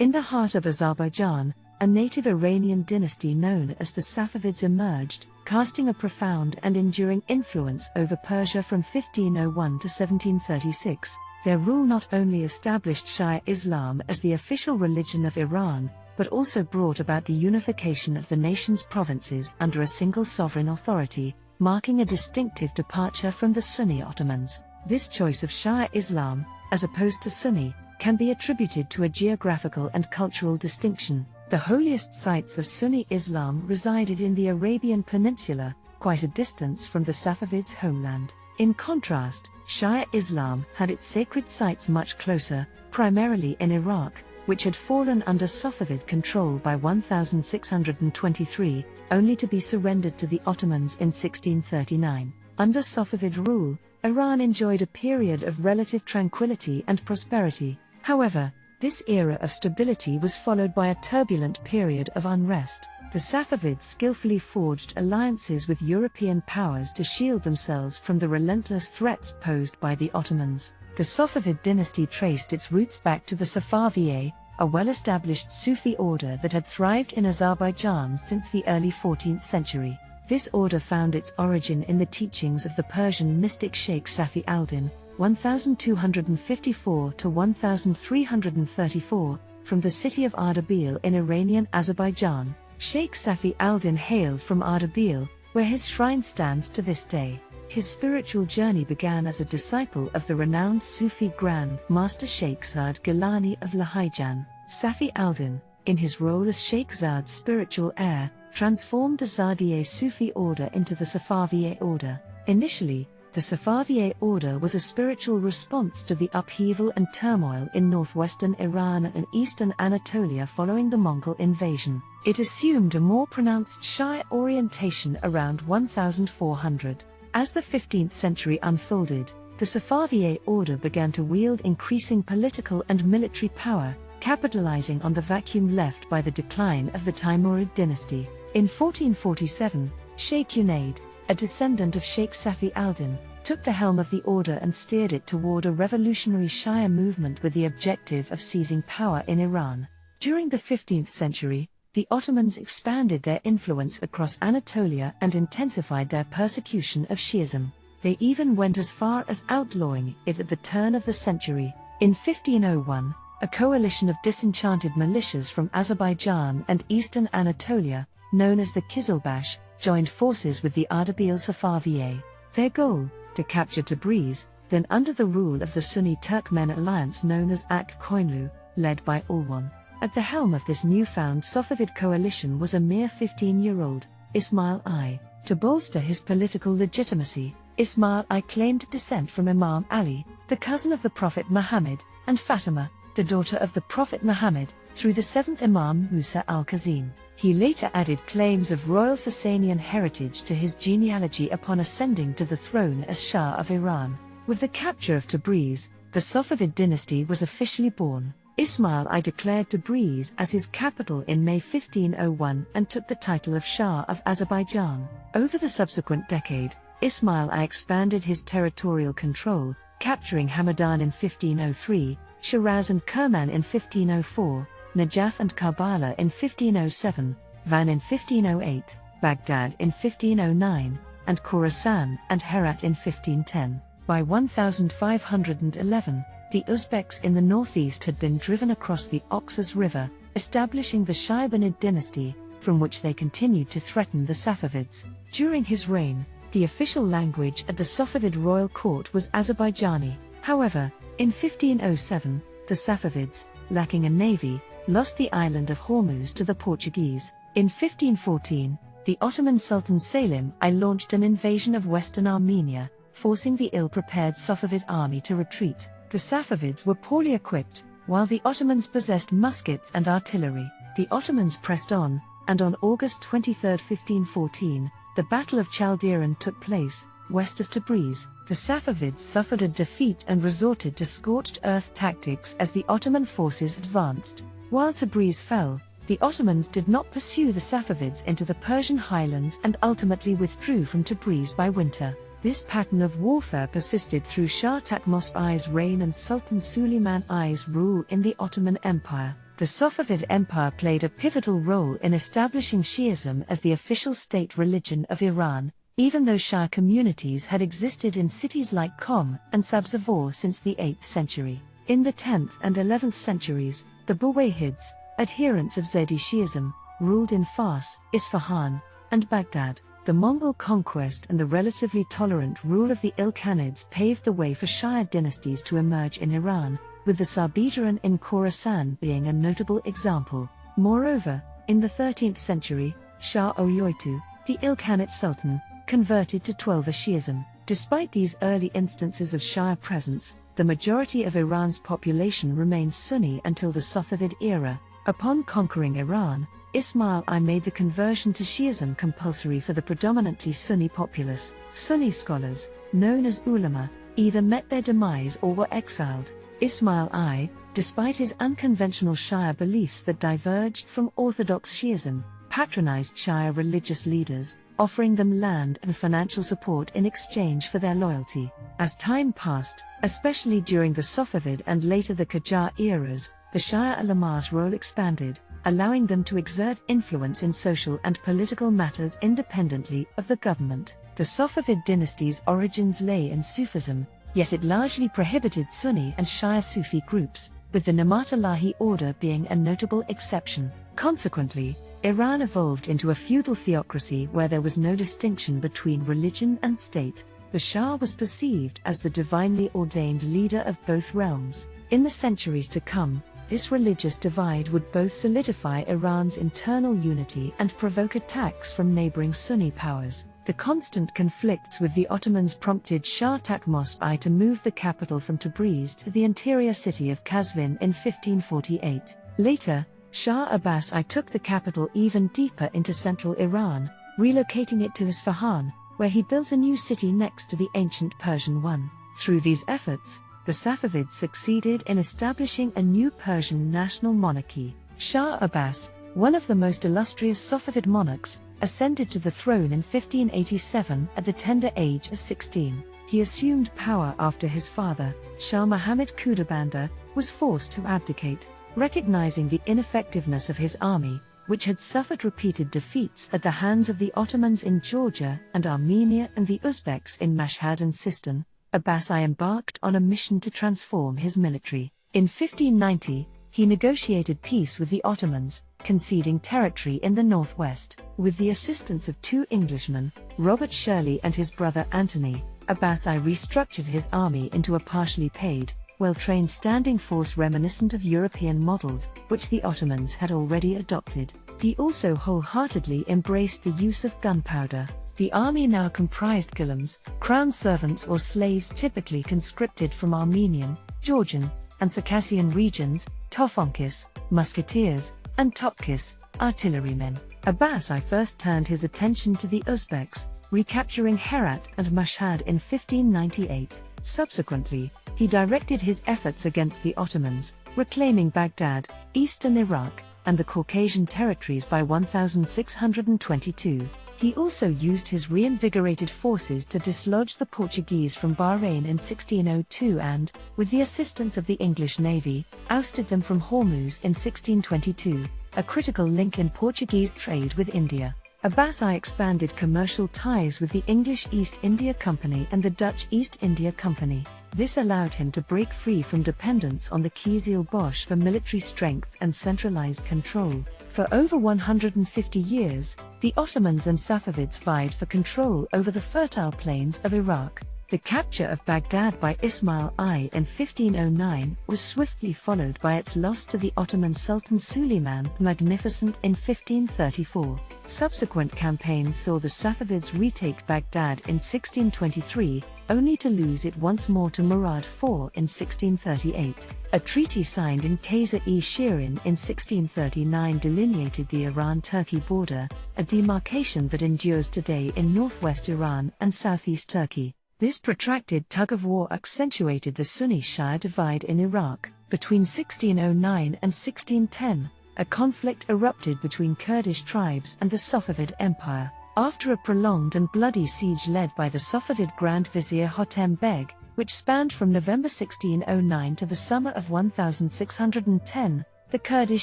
In the heart of Azerbaijan, a native Iranian dynasty known as the Safavids emerged, casting a profound and enduring influence over Persia from 1501 to 1736. Their rule not only established Shia Islam as the official religion of Iran, but also brought about the unification of the nation's provinces under a single sovereign authority, marking a distinctive departure from the Sunni Ottomans. This choice of Shia Islam, as opposed to Sunni, can be attributed to a geographical and cultural distinction. The holiest sites of Sunni Islam resided in the Arabian Peninsula, quite a distance from the Safavids' homeland. In contrast, Shia Islam had its sacred sites much closer, primarily in Iraq, which had fallen under Safavid control by 1623, only to be surrendered to the Ottomans in 1639. Under Safavid rule, Iran enjoyed a period of relative tranquility and prosperity. However, this era of stability was followed by a turbulent period of unrest. The Safavids skillfully forged alliances with European powers to shield themselves from the relentless threats posed by the Ottomans. The Safavid dynasty traced its roots back to the Safavids, a well-established Sufi order that had thrived in Azerbaijan since the early 14th century. This order found its origin in the teachings of the Persian mystic Sheikh Safi al-Din, 1254 to 1334, from the city of Ardabil in Iranian Azerbaijan. Sheikh Safi al-Din hailed from Ardabil, where his shrine stands to this day. His spiritual journey began as a disciple of the renowned Sufi Grand Master Sheikh Zad Gilani of Lahijan. Safi al-Din, in his role as Sheikh Zad's spiritual heir, transformed the Zadiye Sufi order into the Safaviye order. Initially, the Safaviye order was a spiritual response to the upheaval and turmoil in northwestern Iran and eastern Anatolia following the Mongol invasion. It assumed a more pronounced Shia orientation around 1400. As the 15th century unfolded, the Safaviye order began to wield increasing political and military power, capitalizing on the vacuum left by the decline of the Timurid dynasty. In 1447, Sheikh Unaid, a descendant of Sheikh Safi al-Din, took the helm of the order and steered it toward a revolutionary Shia movement with the objective of seizing power in Iran. During the 15th century, the Ottomans expanded their influence across Anatolia and intensified their persecution of Shi'ism. They even went as far as outlawing it at the turn of the century. In 1501, a coalition of disenchanted militias from Azerbaijan and eastern Anatolia, known as the Kizilbash, joined forces with the Ardabil Safaviye. Their goal, to capture Tabriz, then under the rule of the Sunni Turkmen alliance known as Ak-Koyunlu, led by Ulwan. At the helm of this newfound Safavid coalition was a mere 15-year-old, Ismail I. To bolster his political legitimacy, Ismail I claimed descent from Imam Ali, the cousin of the Prophet Muhammad, and Fatima, the daughter of the Prophet Muhammad, through the seventh Imam Musa al-Kazim. He later added claims of royal Sasanian heritage to his genealogy upon ascending to the throne as Shah of Iran. With the capture of Tabriz, the Safavid dynasty was officially born. Ismail I declared Tabriz as his capital in May 1501 and took the title of Shah of Azerbaijan. Over the subsequent decade, Ismail I expanded his territorial control, capturing Hamadan in 1503, Shiraz and Kerman in 1504, Najaf and Karbala in 1507, Van in 1508, Baghdad in 1509, and Khorasan and Herat in 1510. By 1511, the Uzbeks in the northeast had been driven across the Oxus River, establishing the Shaibanid dynasty, from which they continued to threaten the Safavids. During his reign, the official language at the Safavid royal court was Azerbaijani. However, in 1507, the Safavids, lacking a navy, lost the island of Hormuz to the Portuguese. In 1514, the Ottoman Sultan Selim I launched an invasion of western Armenia, forcing the ill-prepared Safavid army to retreat. The Safavids were poorly equipped, while the Ottomans possessed muskets and artillery. The Ottomans pressed on, and on August 23, 1514, the Battle of Chaldiran took place, west of Tabriz. The Safavids suffered a defeat and resorted to scorched earth tactics as the Ottoman forces advanced. While Tabriz fell, the Ottomans did not pursue the Safavids into the Persian highlands and ultimately withdrew from Tabriz by winter. This pattern of warfare persisted through Shah Tahmasp I's reign and Sultan Suleiman I's rule in the Ottoman Empire. The Safavid Empire played a pivotal role in establishing Shi'ism as the official state religion of Iran, even though Shia communities had existed in cities like Qom and Sabzavor since the 8th century. In the 10th and 11th centuries, the Buwayhids, adherents of Zaydi Shi'ism, ruled in Fars, Isfahan, and Baghdad. The Mongol conquest and the relatively tolerant rule of the Ilkhanids paved the way for Shia dynasties to emerge in Iran, with the Sabidaran in Khorasan being a notable example. Moreover, in the 13th century, Shah Ismail I, the Ilkhanid Sultan, converted to Twelver Shi'ism. Despite these early instances of Shia presence, the majority of Iran's population remained Sunni until the Safavid era. Upon conquering Iran, Ismail I made the conversion to Shi'ism compulsory for the predominantly Sunni populace. Sunni scholars, known as ulama, either met their demise or were exiled. Ismail I, despite his unconventional Shia beliefs that diverged from orthodox Shi'ism, patronized Shia religious leaders, offering them land and financial support in exchange for their loyalty. As time passed, especially during the Safavid and later the Qajar eras, the Shia ulama's role expanded, allowing them to exert influence in social and political matters independently of the government. The Safavid dynasty's origins lay in Sufism, yet it largely prohibited Sunni and Shia Sufi groups, with the Ni'matullahi order being a notable exception. Consequently, Iran evolved into a feudal theocracy where there was no distinction between religion and state. The Shah was perceived as the divinely ordained leader of both realms. In the centuries to come, this religious divide would both solidify Iran's internal unity and provoke attacks from neighboring Sunni powers. The constant conflicts with the Ottomans prompted Shah Tahmasp I to move the capital from Tabriz to the interior city of Qazvin in 1548. Later, Shah Abbas I took the capital even deeper into central Iran, relocating it to Isfahan, where he built a new city next to the ancient Persian one. Through these efforts, the Safavids succeeded in establishing a new Persian national monarchy. Shah Abbas, one of the most illustrious Safavid monarchs, ascended to the throne in 1587 at the tender age of 16. He assumed power after his father, Shah Muhammad Khudabandar, was forced to abdicate. Recognizing the ineffectiveness of his army, which had suffered repeated defeats at the hands of the Ottomans in Georgia and Armenia and the Uzbeks in Mashhad and Sistan, Abbas I embarked on a mission to transform his military. In 1590, he negotiated peace with the Ottomans, conceding territory in the northwest. With the assistance of two Englishmen, Robert Shirley and his brother Anthony, Abbas I restructured his army into a partially paid, well-trained standing force reminiscent of European models, which the Ottomans had already adopted. He also wholeheartedly embraced the use of gunpowder. The army now comprised ghulams, crown servants or slaves typically conscripted from Armenian, Georgian, and Circassian regions, tofonkis, musketeers, and topkis, artillerymen. Abbas I first turned his attention to the Uzbeks, recapturing Herat and Mashhad in 1598. Subsequently, he directed his efforts against the Ottomans, reclaiming Baghdad, eastern Iraq, and the Caucasian territories by 1622. He also used his reinvigorated forces to dislodge the Portuguese from Bahrain in 1602 and, with the assistance of the English navy, ousted them from Hormuz in 1622, a critical link in Portuguese trade with India. Abbas I expanded commercial ties with the English East India Company and the Dutch East India Company. This allowed him to break free from dependence on the Kizil Bosch for military strength and centralized control. For over 150 years, the Ottomans and Safavids vied for control over the fertile plains of Iraq. The capture of Baghdad by Ismail I in 1509 was swiftly followed by its loss to the Ottoman Sultan Suleiman the Magnificent in 1534. Subsequent campaigns saw the Safavids retake Baghdad in 1623, only to lose it once more to Murad IV in 1638. A treaty signed in Qasr-e-Shirin in 1639 delineated the Iran-Turkey border, a demarcation that endures today in northwest Iran and southeast Turkey. This protracted tug-of-war accentuated the Sunni-Shia divide in Iraq. Between 1609 and 1610, a conflict erupted between Kurdish tribes and the Safavid Empire. After a prolonged and bloody siege led by the Safavid Grand Vizier Hotem Beg, which spanned from November 1609 to the summer of 1610, the Kurdish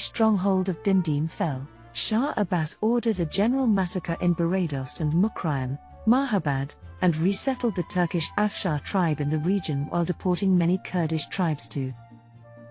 stronghold of Dimdim fell. Shah Abbas ordered a general massacre in Baradost and Mukrayan, Mahabad, and resettled the Turkish Afshar tribe in the region while deporting many Kurdish tribes to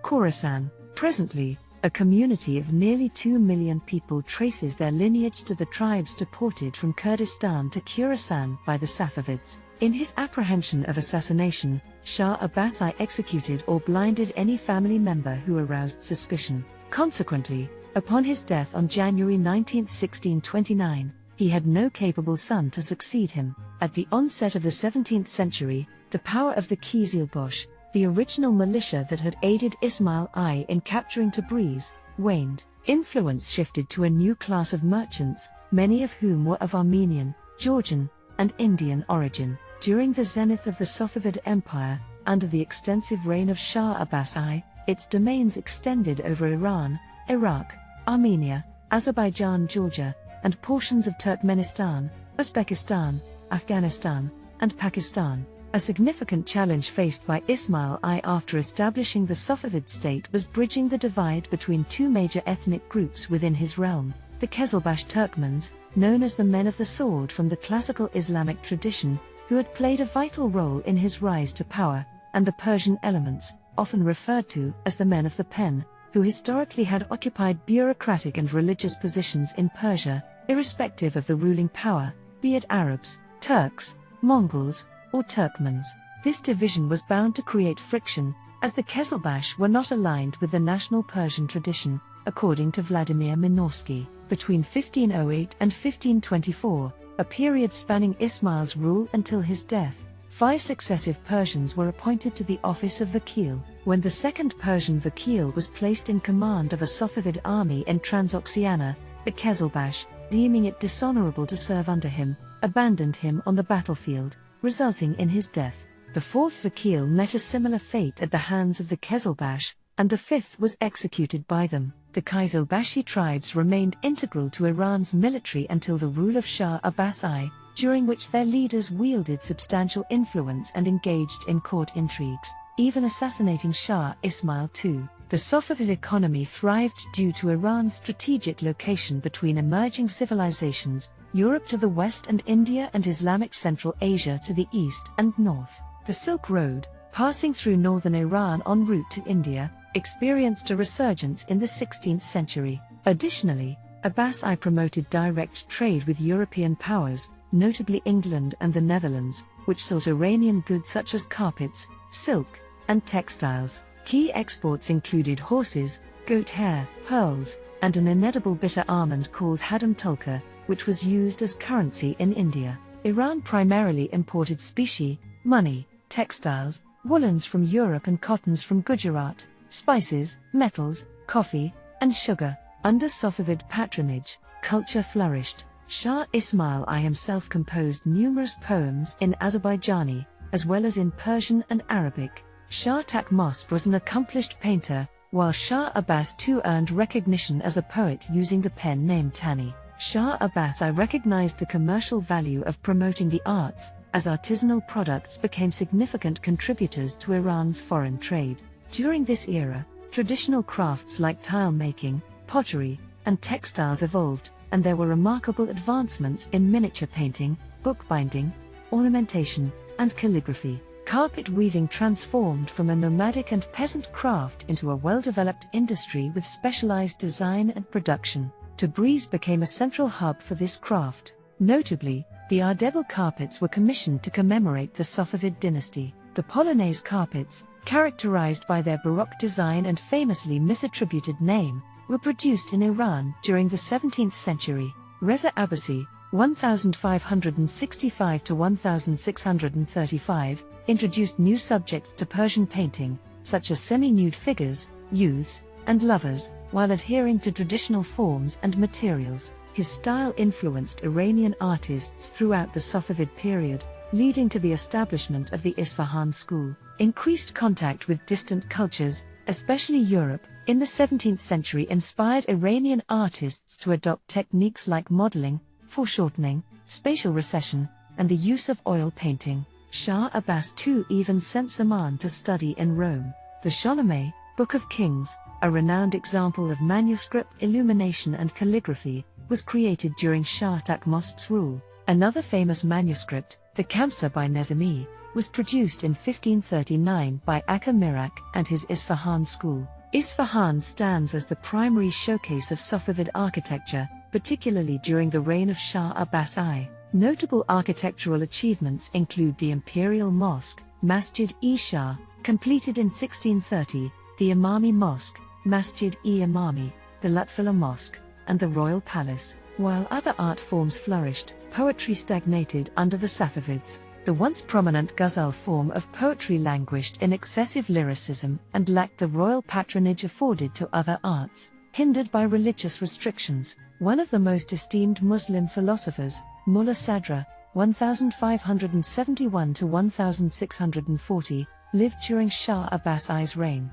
Khorasan. Presently, a community of nearly 2 million people traces their lineage to the tribes deported from Kurdistan to Khorasan by the Safavids. In his apprehension of assassination, Shah Abbas I executed or blinded any family member who aroused suspicion. Consequently, upon his death on January 19, 1629, he had no capable son to succeed him. At the onset of the 17th century, the power of the Qizilbash, the original militia that had aided Ismail I in capturing Tabriz, waned. Influence shifted to a new class of merchants, many of whom were of Armenian, Georgian, and Indian origin. During the zenith of the Safavid Empire, under the extensive reign of Shah Abbas I, its domains extended over Iran, Iraq, Armenia, Azerbaijan, Georgia, and portions of Turkmenistan, Uzbekistan, Afghanistan, and Pakistan. A significant challenge faced by Ismail I after establishing the Safavid state was bridging the divide between two major ethnic groups within his realm: the Qizilbash Turkmens, known as the Men of the Sword from the classical Islamic tradition, who had played a vital role in his rise to power, and the Persian elements, often referred to as the Men of the Pen, who historically had occupied bureaucratic and religious positions in Persia, irrespective of the ruling power, be it Arabs, Turks, Mongols, or Turkmens. This division was bound to create friction, as the Qizilbash were not aligned with the national Persian tradition, according to Vladimir Minorsky. Between 1508 and 1524, a period spanning Ismail's rule until his death, 5 successive Persians were appointed to the office of Vakil. When the second Persian Vakil was placed in command of a Safavid army in Transoxiana, the Qizilbash, deeming it dishonorable to serve under him, abandoned him on the battlefield, resulting in his death. The fourth Vakil met a similar fate at the hands of the Qizilbash, and the fifth was executed by them. The Qizilbashi tribes remained integral to Iran's military until the rule of Shah Abbas I, during which their leaders wielded substantial influence and engaged in court intrigues, even assassinating Shah Ismail II. The Safavid economy thrived due to Iran's strategic location between emerging civilizations, Europe to the west and India and Islamic Central Asia to the east and north. The Silk Road, passing through northern Iran en route to India, experienced a resurgence in the 16th century. Additionally, Abbas I promoted direct trade with European powers, notably England and the Netherlands, which sought Iranian goods such as carpets, silk, and textiles. Key exports included horses, goat hair, pearls, and an inedible bitter almond called hadam tulka, which was used as currency in India. Iran primarily imported specie, money, textiles, woolens from Europe and cottons from Gujarat, spices, metals, coffee, and sugar. Under Safavid patronage, culture flourished. Shah Ismail I himself composed numerous poems in Azerbaijani, as well as in Persian and Arabic. Shah Tahmasp was an accomplished painter, while Shah Abbas II earned recognition as a poet using the pen name Tani. Shah Abbas I recognized the commercial value of promoting the arts, as artisanal products became significant contributors to Iran's foreign trade. During this era, traditional crafts like tile making, pottery, and textiles evolved, and there were remarkable advancements in miniature painting, bookbinding, ornamentation, and calligraphy. Carpet weaving transformed from a nomadic and peasant craft into a well-developed industry with specialized design and production. Tabriz became a central hub for this craft. Notably, the indelible carpets were commissioned to commemorate the Safavid dynasty. The Polonaise carpets, characterized by their Baroque design and famously misattributed name, were produced in Iran during the 17th century. Reza Abbasi, 1565 to 1635, introduced new subjects to Persian painting, such as semi-nude figures, youths, and lovers, while adhering to traditional forms and materials. His style influenced Iranian artists throughout the Safavid period, leading to the establishment of the Isfahan school. Increased contact with distant cultures, especially Europe, in the 17th century inspired Iranian artists to adopt techniques like modeling, foreshortening, spatial recession, and the use of oil painting. Shah Abbas II even sent Saman to study in Rome. The Sholomeh, Book of Kings, a renowned example of manuscript illumination and calligraphy, was created during Shah Tahmasp's rule. Another famous manuscript, the Kamsa by Nezami, was produced in 1539 by Akka Mirak and his Isfahan school. Isfahan stands as the primary showcase of Safavid architecture, particularly during the reign of Shah Abbas I. Notable architectural achievements include the Imperial Mosque, Masjid-e-Shah, completed in 1630, the Imami Mosque, Masjid-e-Imami, the Lutfullah Mosque, and the Royal Palace. While other art forms flourished, poetry stagnated under the Safavids. The once prominent ghazal form of poetry languished in excessive lyricism and lacked the royal patronage afforded to other arts. Hindered by religious restrictions, one of the most esteemed Muslim philosophers, Mullah Sadra, 1571 to 1640, lived during Shah Abbas I's reign.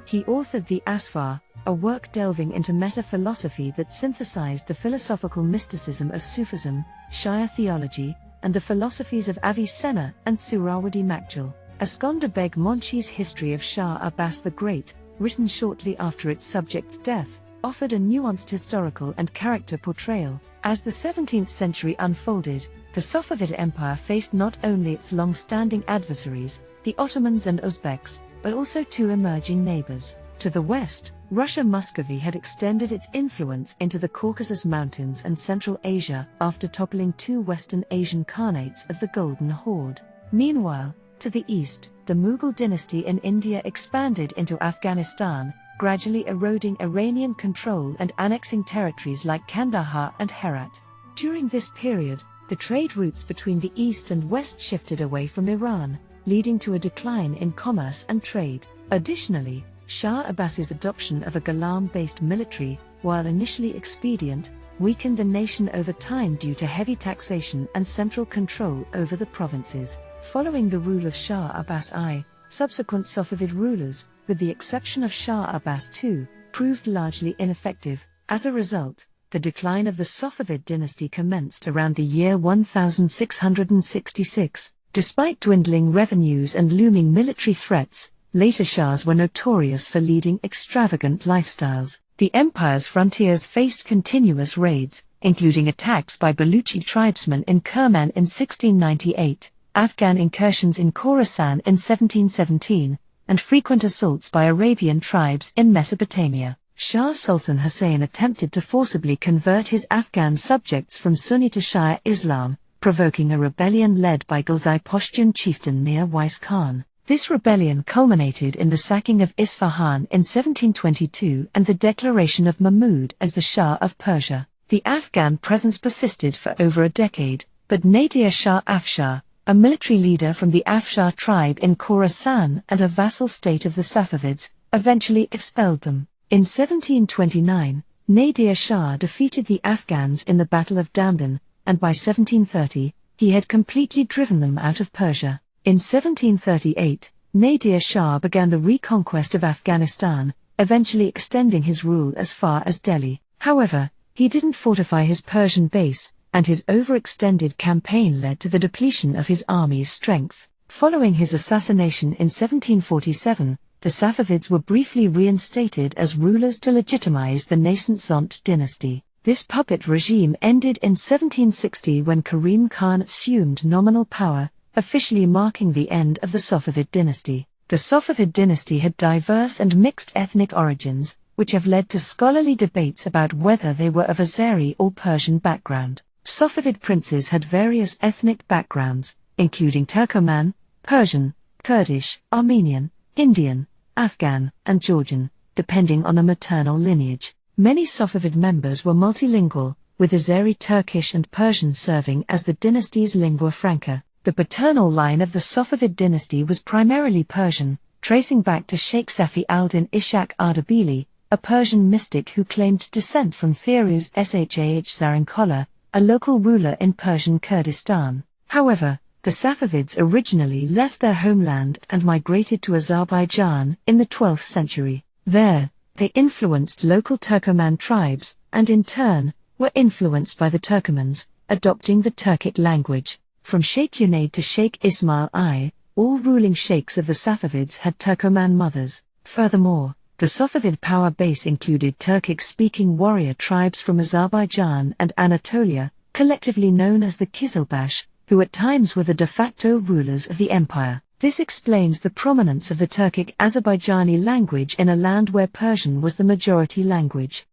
He authored the Asfar, a work delving into meta-philosophy that synthesized the philosophical mysticism of Sufism, Shia theology, and the philosophies of Avicenna and Surawadi Makjul. Askanda Beg Monchi's History of Shah Abbas the Great, written shortly after its subject's death, offered a nuanced historical and character portrayal. As the 17th century unfolded, the Safavid Empire faced not only its long-standing adversaries, the Ottomans and Uzbeks, but also two emerging neighbors. To the west, Russia Muscovy had extended its influence into the Caucasus Mountains and Central Asia after toppling two Western Asian Khanates of the Golden Horde. Meanwhile, to the east, the Mughal dynasty in India expanded into Afghanistan, gradually eroding Iranian control and annexing territories like Kandahar and Herat. During this period, the trade routes between the east and west shifted away from Iran, leading to a decline in commerce and trade. Additionally, Shah Abbas's adoption of a ghulam-based military, while initially expedient, weakened the nation over time due to heavy taxation and central control over the provinces. Following the rule of Shah Abbas I, subsequent Safavid rulers, with the exception of Shah Abbas II, proved largely ineffective. As a result, the decline of the Safavid dynasty commenced around the year 1666. Despite dwindling revenues and looming military threats, later Shahs were notorious for leading extravagant lifestyles. The empire's frontiers faced continuous raids, including attacks by Baluchi tribesmen in Kerman in 1698, Afghan incursions in Khorasan in 1717, and frequent assaults by Arabian tribes in Mesopotamia. Shah Sultan Hussein attempted to forcibly convert his Afghan subjects from Sunni to Shia Islam, provoking a rebellion led by Ghilzai Pashtun chieftain Mir Wais Khan. This rebellion culminated in the sacking of Isfahan in 1722 and the declaration of Mahmud as the Shah of Persia. The Afghan presence persisted for over a decade, but Nadir Shah Afshar, a military leader from the Afshar tribe in Khorasan and a vassal state of the Safavids, eventually expelled them. In 1729, Nadir Shah defeated the Afghans in the Battle of Damdan, and by 1730, he had completely driven them out of Persia. In 1738, Nadir Shah began the reconquest of Afghanistan, eventually extending his rule as far as Delhi. However, he didn't fortify his Persian base, and his overextended campaign led to the depletion of his army's strength. Following his assassination in 1747, the Safavids were briefly reinstated as rulers to legitimize the nascent Zand dynasty. This puppet regime ended in 1760 when Karim Khan assumed nominal power, officially marking the end of the Safavid dynasty. The Safavid dynasty had diverse and mixed ethnic origins, which have led to scholarly debates about whether they were of Azeri or Persian background. Safavid princes had various ethnic backgrounds, including Turkoman, Persian, Kurdish, Armenian, Indian, Afghan, and Georgian, depending on the maternal lineage. Many Safavid members were multilingual, with Azeri Turkish and Persian serving as the dynasty's lingua franca. The paternal line of the Safavid dynasty was primarily Persian, tracing back to Sheikh Safi al-Din Ishaq Ardabili, a Persian mystic who claimed descent from Firuz Shah Sarankola, a local ruler in Persian Kurdistan. However, the Safavids originally left their homeland and migrated to Azerbaijan in the 12th century. There, they influenced local Turkoman tribes, and in turn, were influenced by the Turkomans, adopting the Turkic language. From Sheikh Junaid to Sheikh Ismail I, all ruling sheikhs of the Safavids had Turkoman mothers. Furthermore, the Safavid power base included Turkic-speaking warrior tribes from Azerbaijan and Anatolia, collectively known as the Kizilbash, who at times were the de facto rulers of the empire. This explains the prominence of the Turkic Azerbaijani language in a land where Persian was the majority language.